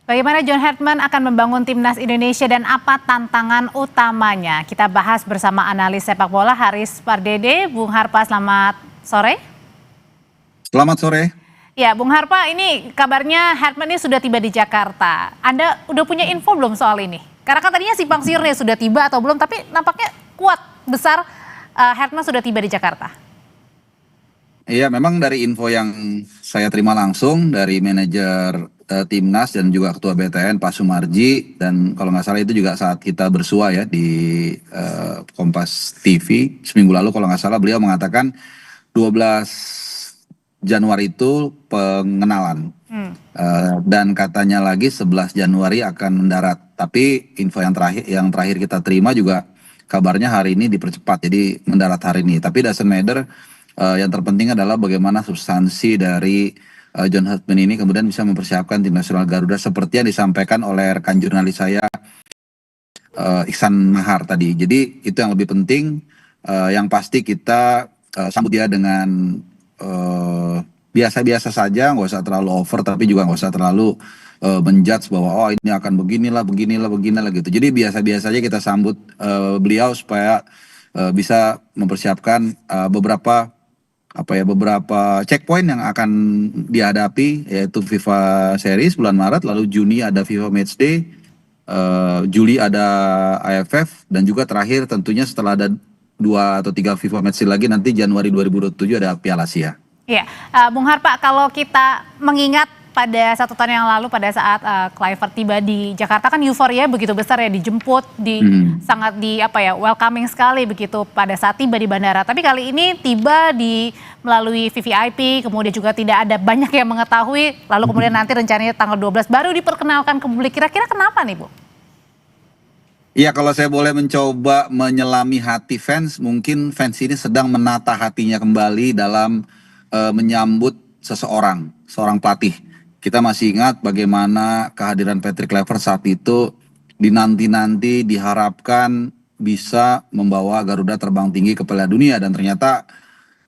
Bagaimana John Hartman akan membangun timnas Indonesia dan apa tantangan utamanya? Kita bahas bersama analis sepak bola Haris Pardede. Bung Harpa, selamat sore. Selamat sore. Ya, Bung Harpa, ini kabarnya Hartman ini sudah tiba di Jakarta. Anda udah punya info belum soal ini? Karena kan tadinya simpang siurnya sudah tiba atau belum, tapi nampaknya kuat besar Hartman sudah tiba di Jakarta. Iya, memang dari info yang saya terima langsung dari manajer timnas dan juga ketua BTN Pak Sumarji, dan kalau nggak salah itu juga saat kita bersua ya di Kompas TV seminggu lalu kalau nggak salah, beliau mengatakan 12 Januari itu pengenalan. Dan katanya lagi 11 Januari akan mendarat. Tapi info yang terakhir kita terima juga kabarnya hari ini dipercepat, jadi mendarat hari ini. Tapi doesn't matter, yang terpenting adalah bagaimana substansi dari John Hartman ini kemudian bisa mempersiapkan tim nasional Garuda seperti yang disampaikan oleh rekan jurnalis saya Iksan Mahar tadi. Jadi itu yang lebih penting. Yang pasti kita sambut dia dengan biasa-biasa saja, nggak usah terlalu over, tapi juga nggak usah terlalu menjudge bahwa oh ini akan beginilah gitu. Jadi biasa-biasa saja kita sambut beliau supaya bisa mempersiapkan beberapa checkpoint yang akan dihadapi, yaitu FIFA Series bulan Maret, lalu Juni ada FIFA Matchday, Juli ada AFF, dan juga terakhir tentunya setelah ada 2 atau 3 FIFA Matchday lagi nanti Januari 2027 ada Piala Asia. Iya, Bung Harpa, kalau kita mengingat pada 1 tahun yang lalu pada saat Kluivert tiba di Jakarta kan euforia begitu besar ya, dijemput, sangat welcoming sekali begitu pada saat tiba di bandara. Tapi kali ini tiba melalui VVIP, kemudian juga tidak ada banyak yang mengetahui, lalu kemudian nanti rencananya tanggal 12 baru diperkenalkan ke publik. Kira-kira kenapa nih, Bu? Iya, kalau saya boleh mencoba menyelami hati fans, mungkin fans ini sedang menata hatinya kembali dalam menyambut seorang pelatih. Kita masih ingat bagaimana kehadiran Patrick Kluivert saat itu dinanti-nanti, diharapkan bisa membawa Garuda terbang tinggi ke Piala Dunia, dan ternyata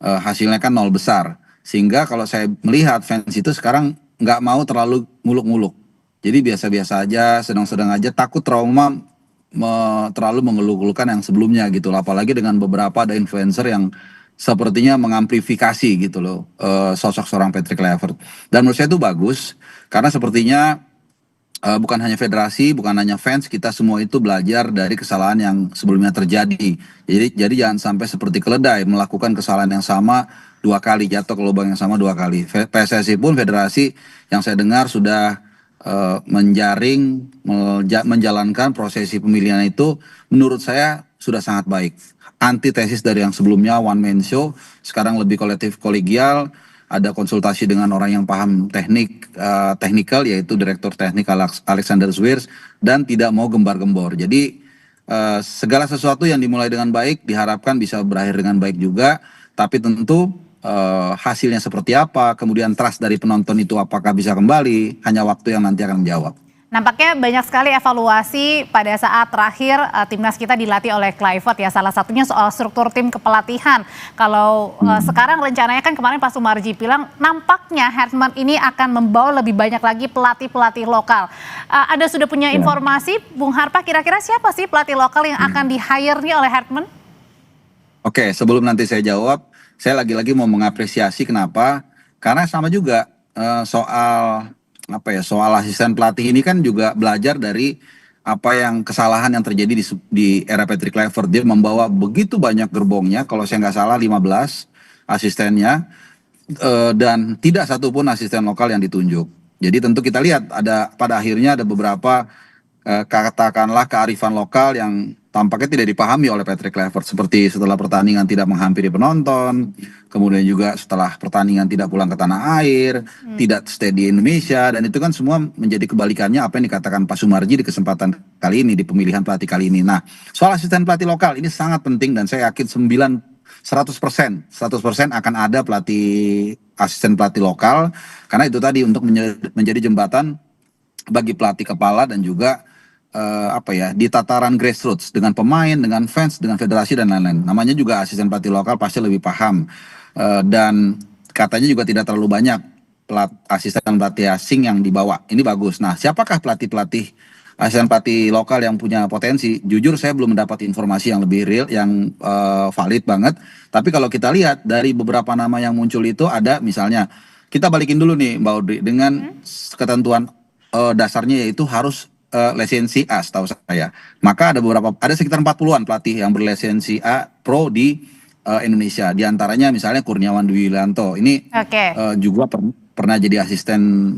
hasilnya kan 0 besar. Sehingga kalau saya melihat fans itu sekarang nggak mau terlalu muluk-muluk. Jadi biasa-biasa aja, sedang-sedang aja, takut trauma terlalu mengeluh-elukan yang sebelumnya gitu loh. Apalagi dengan beberapa ada influencer yang sepertinya mengamplifikasi gitu loh sosok seorang Patrick Kluivert. Dan menurut saya itu bagus, karena sepertinya bukan hanya federasi, bukan hanya fans, kita semua itu belajar dari kesalahan yang sebelumnya terjadi. Jadi jangan sampai seperti keledai melakukan kesalahan yang sama 2 kali, jatuh ke lubang yang sama 2 kali. PSSI pun, federasi yang saya dengar sudah menjalankan prosesi pemilihan itu, menurut saya sudah sangat baik. Antitesis dari yang sebelumnya one man show, sekarang lebih kolektif kolegial, ada konsultasi dengan orang yang paham teknikal, yaitu Direktur Teknik Alexander Zwiers, dan tidak mau gembar-gembor. Jadi segala sesuatu yang dimulai dengan baik diharapkan bisa berakhir dengan baik juga, tapi tentu hasilnya seperti apa, kemudian trust dari penonton itu apakah bisa kembali, hanya waktu yang nanti akan menjawab. Nampaknya banyak sekali evaluasi pada saat terakhir timnas kita dilatih oleh Kluivert ya. Salah satunya soal struktur tim kepelatihan. Kalau sekarang rencananya kan kemarin Pak Sumarji bilang nampaknya Hartman ini akan membawa lebih banyak lagi pelatih-pelatih lokal. Ada sudah punya informasi, Bung Harpa, kira-kira siapa sih pelatih lokal yang akan di-hire nih oleh Hartman? Oke, sebelum nanti saya jawab, saya lagi-lagi mau mengapresiasi kenapa. Karena sama juga soal asisten pelatih ini kan juga belajar dari kesalahan yang terjadi di era Patrick Kluivert. Dia membawa begitu banyak gerbongnya, kalau saya nggak salah 15 asistennya, dan tidak satupun asisten lokal yang ditunjuk. Jadi tentu kita lihat pada akhirnya ada beberapa katakanlah kearifan lokal yang tampaknya tidak dipahami oleh Patrick Kluivert, seperti setelah pertandingan tidak menghampiri penonton, kemudian juga setelah pertandingan tidak pulang ke tanah air, tidak stay di Indonesia, dan itu kan semua menjadi kebalikannya apa yang dikatakan Pak Sumarji di kesempatan kali ini, di pemilihan pelatih kali ini. Nah, soal asisten pelatih lokal ini sangat penting, dan saya yakin 100% akan ada asisten pelatih lokal, karena itu tadi untuk menjadi jembatan bagi pelatih kepala dan juga di tataran grassroots dengan pemain, dengan fans, dengan federasi dan lain-lain. Namanya juga asisten pelatih lokal, pasti lebih paham, dan katanya juga tidak terlalu banyak asisten pelatih asing yang dibawa. Ini bagus. Nah, siapakah pelatih-pelatih asisten pelatih lokal yang punya potensi? Jujur saya belum mendapat informasi yang lebih real, yang valid banget. Tapi kalau kita lihat dari beberapa nama yang muncul itu ada misalnya, kita balikin dulu nih Mbak Audrey, dengan ketentuan dasarnya yaitu harus lisensi A setahu saya. Maka ada sekitar 40-an pelatih yang berlisensi A pro di Indonesia. Di antaranya misalnya Kurniawan Dwi Wilanto. Ini juga pernah jadi asisten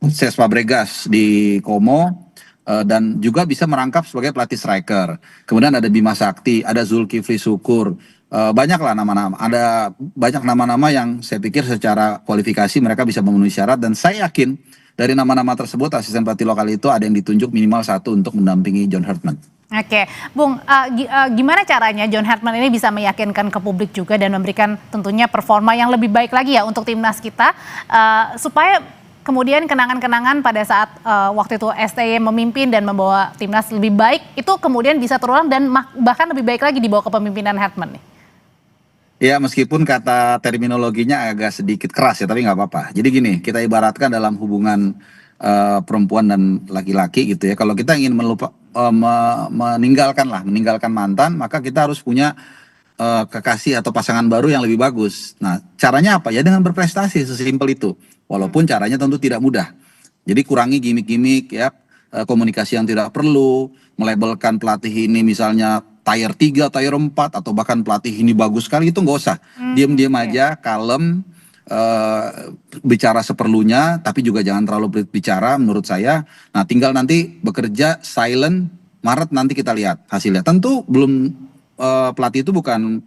Ses Fabregas di Como, dan juga bisa merangkap sebagai pelatih striker. Kemudian ada Bima Sakti, ada Zulkifli Syukur. Banyaklah nama-nama. Ada banyak nama-nama yang saya pikir secara kualifikasi mereka bisa memenuhi syarat, dan saya yakin dari nama-nama tersebut asisten pelatih lokal itu ada yang ditunjuk minimal 1 untuk mendampingi John Hartman. Oke, Bung, gimana caranya John Hartman ini bisa meyakinkan ke publik juga dan memberikan tentunya performa yang lebih baik lagi ya untuk timnas kita, supaya kemudian kenangan-kenangan pada saat waktu itu STY memimpin dan membawa timnas lebih baik itu kemudian bisa terulang dan bahkan lebih baik lagi di bawah kepemimpinan Hartman nih? Ya, meskipun kata terminologinya agak sedikit keras ya, tapi nggak apa-apa. Jadi gini, kita ibaratkan dalam hubungan perempuan dan laki-laki gitu ya. Kalau kita ingin meninggalkan mantan, maka kita harus punya kekasih atau pasangan baru yang lebih bagus. Nah, caranya apa? Ya dengan berprestasi, sesimpel itu. Walaupun caranya tentu tidak mudah. Jadi kurangi gimmick-gimmick ya, komunikasi yang tidak perlu, melabelkan pelatih ini misalnya tier 3, tier 4, atau bahkan pelatih ini bagus sekali, itu nggak usah. Diam-diam aja, kalem, bicara seperlunya, tapi juga jangan terlalu bicara menurut saya. Nah, tinggal nanti bekerja silent, Maret nanti kita lihat hasilnya. Tentu belum, pelatih itu bukan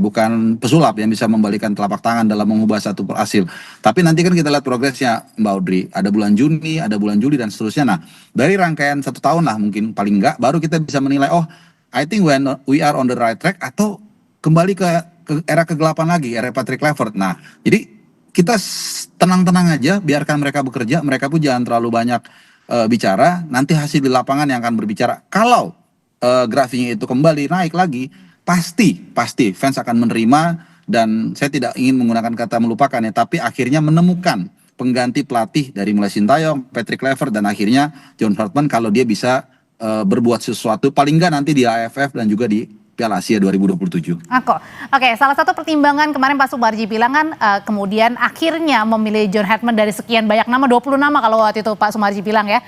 bukan pesulap yang bisa membalikan telapak tangan dalam mengubah satu hasil. Tapi nanti kan kita lihat progresnya Mbak Audrey. Ada bulan Juni, ada bulan Juli dan seterusnya. Nah, dari rangkaian 1 tahun lah mungkin paling enggak, baru kita bisa menilai, oh I think when we are on the right track, atau kembali ke era kegelapan lagi, era Patrick Kluivert. Nah, jadi kita tenang-tenang aja, biarkan mereka bekerja, mereka pun jangan terlalu banyak bicara, nanti hasil di lapangan yang akan berbicara. Kalau grafiknya itu kembali naik lagi, pasti fans akan menerima, dan saya tidak ingin menggunakan kata melupakan ya, tapi akhirnya menemukan pengganti pelatih dari mulai Sintayong, Patrick Kluivert, dan akhirnya John Hartman kalau dia bisa berbuat sesuatu paling enggak nanti di AFF dan juga di Piala Asia 2027. Oke, salah satu pertimbangan kemarin Pak Sumarji bilang kan kemudian akhirnya memilih John Hartman dari sekian banyak nama, 20 nama kalau waktu itu Pak Sumarji bilang ya,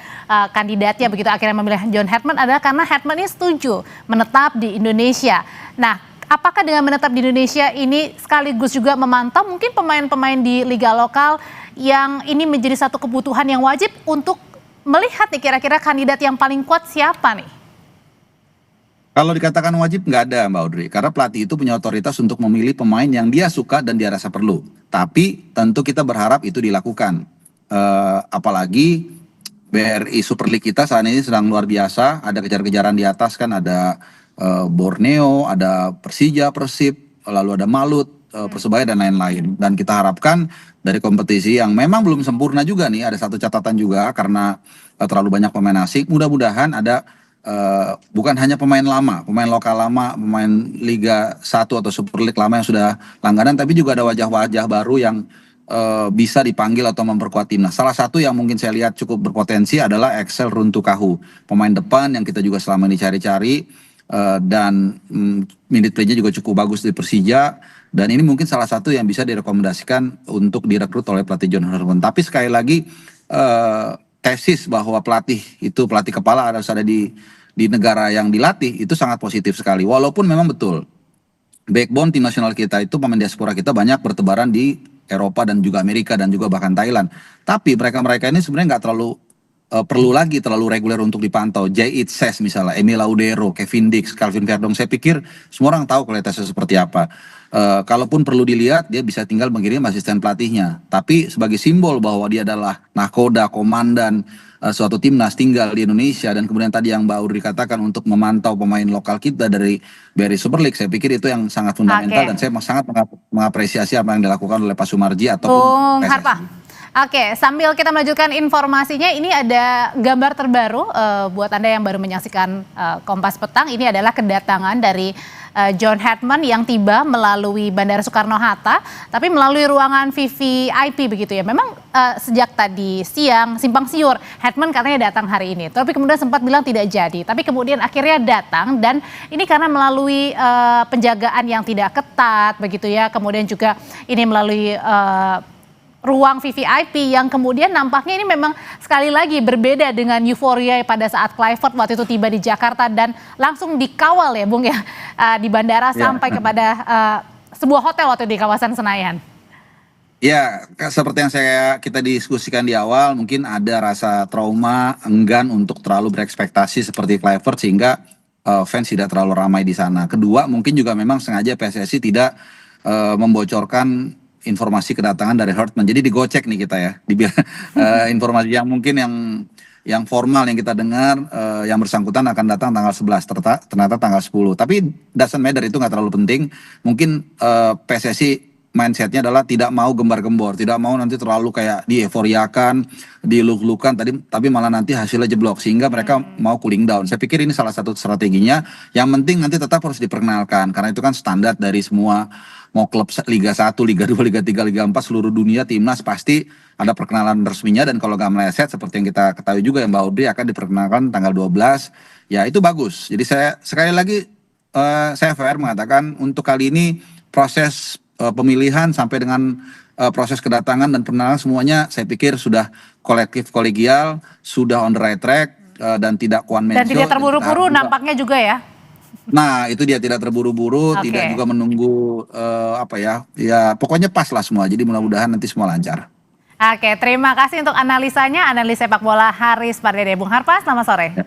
kandidatnya begitu, akhirnya memilih John Hartman adalah karena Hartman ini setuju menetap di Indonesia. Nah, apakah dengan menetap di Indonesia ini sekaligus juga memantau mungkin pemain-pemain di liga lokal yang ini menjadi satu kebutuhan yang wajib untuk melihat nih kira-kira kandidat yang paling kuat siapa nih? Kalau dikatakan wajib nggak ada Mbak Audrey, karena pelatih itu punya otoritas untuk memilih pemain yang dia suka dan dia rasa perlu. Tapi tentu kita berharap itu dilakukan. Apalagi BRI Super League kita saat ini sedang luar biasa, ada kejar-kejaran di atas kan, ada Borneo, ada Persija, Persib, lalu ada Malut, Persebaya dan lain-lain. Dan kita harapkan dari kompetisi yang memang belum sempurna juga nih, ada satu catatan juga karena terlalu banyak pemain asing, mudah-mudahan ada bukan hanya pemain lama, pemain lokal lama, pemain Liga 1 atau Super League lama yang sudah langganan, tapi juga ada wajah-wajah baru yang bisa dipanggil atau memperkuat timnas. Salah satu yang mungkin saya lihat cukup berpotensi adalah Excel Runtukahu, pemain depan yang kita juga selama ini cari-cari, dan minute play-nya juga cukup bagus di Persija, dan ini mungkin salah satu yang bisa direkomendasikan untuk direkrut oleh pelatih John Hartman. Tapi sekali lagi, tesis bahwa pelatih itu pelatih kepala harus ada di negara yang dilatih itu sangat positif sekali. Walaupun memang betul backbone tim nasional kita itu, pemain diaspora kita banyak bertebaran di Eropa dan juga Amerika dan juga bahkan Thailand. Tapi mereka ini sebenarnya nggak terlalu terlalu reguler untuk dipantau. Jay Itses misalnya, Emil Laudero, Kevin Dix, Calvin Verdong, saya pikir semua orang tahu kualitasnya seperti apa. Kalaupun perlu dilihat, dia bisa tinggal mengirim asisten pelatihnya. Tapi sebagai simbol bahwa dia adalah nahkoda, komandan suatu timnas tinggal di Indonesia, dan kemudian tadi yang Mbak Audrey katakan untuk memantau pemain lokal kita dari BRI Super League, saya pikir itu yang sangat fundamental, dan saya sangat mengapresiasi apa yang dilakukan oleh Pak Sumarji ataupun Bung Harpa. Oke, sambil kita melanjutkan informasinya, ini ada gambar terbaru buat Anda yang baru menyaksikan Kompas Petang. Ini adalah kedatangan dari John Hetman yang tiba melalui Bandara Soekarno-Hatta, tapi melalui ruangan VVIP begitu ya. Memang sejak tadi siang simpang siur, Hetman katanya datang hari ini, tapi kemudian sempat bilang tidak jadi. Tapi kemudian akhirnya datang dan ini karena melalui penjagaan yang tidak ketat begitu ya. Kemudian juga ini melalui ruang VVIP yang kemudian nampaknya ini memang sekali lagi berbeda dengan euforia pada saat Kluivert waktu itu tiba di Jakarta dan langsung dikawal ya Bung ya di bandara sampai kepada sebuah hotel waktu di kawasan Senayan. Ya, seperti yang kita diskusikan di awal, mungkin ada rasa trauma, enggan untuk terlalu berekspektasi seperti Kluivert sehingga fans tidak terlalu ramai di sana. Kedua, mungkin juga memang sengaja PSSI tidak membocorkan informasi kedatangan dari Hetman. Jadi digocek nih kita ya. Informasi yang mungkin yang formal yang kita dengar yang bersangkutan akan datang tanggal 11 ternyata tanggal 10. Tapi doesn't matter, itu nggak terlalu penting. Mungkin PSSI mindsetnya adalah tidak mau gembar-gembor, tidak mau nanti terlalu kayak dieforiakan, diluk-lukan tapi malah nanti hasilnya jeblok sehingga mereka mau cooling down. Saya pikir ini salah satu strateginya. Yang penting nanti tetap harus diperkenalkan karena itu kan standar dari semua mau klub Liga 1, Liga 2, Liga 3, Liga 4 seluruh dunia timnas pasti ada perkenalan resminya dan kalau nggak meleset seperti yang kita ketahui juga yang Mbak Audrey akan diperkenalkan tanggal 12. Ya itu bagus. Jadi saya sekali lagi saya fair mengatakan untuk kali ini proses pemilihan sampai dengan proses kedatangan dan perkenalan semuanya saya pikir sudah kolektif kolegial, sudah on the right track dan tidak one man show. Dan tidak terburu-buru nampaknya juga ya. Nah itu dia tidak terburu-buru, tidak juga menunggu ya pokoknya pas lah semua. Jadi mudah-mudahan nanti semua lancar. Oke, terima kasih untuk analisanya, analis sepak bola Haris Pardede. Bung Harpa, selamat sore.